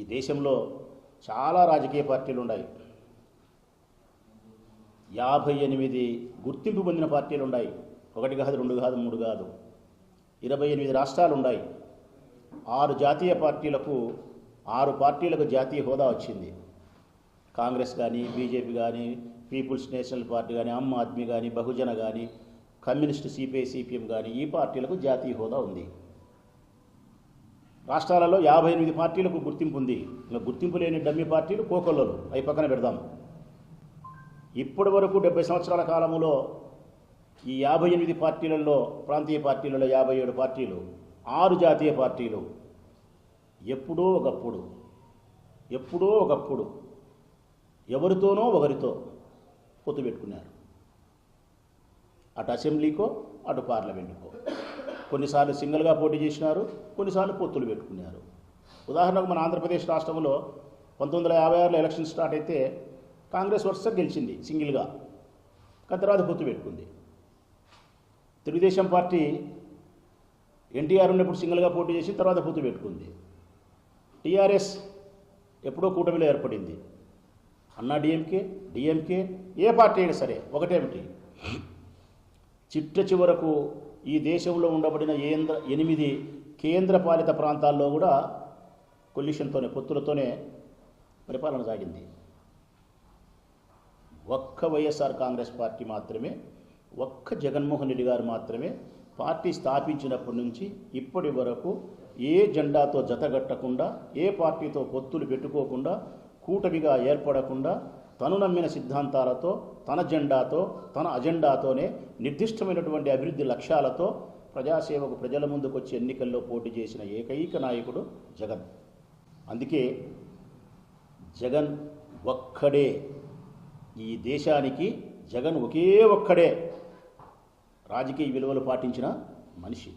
ఈ దేశంలో చాలా రాజకీయ పార్టీలు ఉన్నాయి. 58 గుర్తింపు పొందిన పార్టీలు ఉన్నాయి. 1 కాదు, 2 కాదు, 3 కాదు, 28 రాష్ట్రాలు ఉన్నాయి. 6 జాతీయ పార్టీలకు 6 పార్టీలకు జాతీయ హోదా వచ్చింది. కాంగ్రెస్ కానీ, బీజేపీ కానీ, పీపుల్స్ నేషనల్ పార్టీ కానీ, ఆమ్ ఆద్మీ కానీ, బహుజన కానీ, కమ్యూనిస్ట్ సిపిఐ సిపిఎం కానీ ఈ పార్టీలకు జాతీయ హోదా ఉంది. రాష్ట్రాలలో 58 పార్టీలకు గుర్తింపు ఉంది. ఇంకా గుర్తింపు లేని డమ్మి పార్టీలు కోకొల్లలు, అవి పక్కన పెడదాం. ఇప్పటి వరకు 70 సంవత్సరాల కాలంలో ఈ 58 పార్టీలలో, ప్రాంతీయ పార్టీలలో 57 పార్టీలు, 6 జాతీయ పార్టీలు ఎప్పుడో ఒకప్పుడు ఎవరితోనో ఒకరితో పొత్తు పెట్టుకున్నారు. అటు అసెంబ్లీకో, అటు పార్లమెంటుకో. కొన్నిసార్లు సింగిల్గా పోటీ చేసినారు, కొన్నిసార్లు పొత్తులు పెట్టుకున్నారు. ఉదాహరణకు మన ఆంధ్రప్రదేశ్ రాష్ట్రంలో 1956లో ఎలక్షన్ స్టార్ట్ అయితే కాంగ్రెస్ వరుస గెలిచింది సింగిల్గా, కానీ తర్వాత పొత్తు పెట్టుకుంది. తెలుగుదేశం పార్టీ ఎన్టీఆర్ ఉన్నప్పుడు సింగిల్గా పోటీ చేసి తర్వాత పొత్తు పెట్టుకుంది. టీఆర్ఎస్ ఎప్పుడో కూటమిలో ఏర్పడింది. అన్నా డిఎంకే ఏ పార్టీ అయినా సరే ఒకటేమిటి, చిట్ట చివరకు ఈ దేశంలో ఉండబడిన 8 కేంద్ర పాలిత ప్రాంతాల్లో కూడా కొల్యూషన్తోనే, పొత్తులతోనే పరిపాలన సాగింది. ఒక్క వైఎస్ఆర్ కాంగ్రెస్ పార్టీ మాత్రమే, ఒక్క జగన్మోహన్ రెడ్డి గారు మాత్రమే పార్టీ స్థాపించినప్పటి నుంచి ఇప్పటి వరకు ఏ జెండాతో జతగట్టకుండా, ఏ పార్టీతో పొత్తులు పెట్టుకోకుండా, కూటమిగా ఏర్పడకుండా, తను నమ్మిన సిద్ధాంతాలతో, తన జెండాతో, తన అజెండాతోనే నిర్దిష్టమైనటువంటి అభివృద్ధి లక్ష్యాలతో ప్రజాసేవకు ప్రజల ముందుకు వచ్చి ఎన్నికల్లో పోటీ చేసిన ఏకైక నాయకుడు జగన్. అందుకే జగన్ ఒక్కడే, ఈ దేశానికి జగన్ ఒకే ఒక్కడే రాజకీయ విలువలు పాటించిన మనిషి.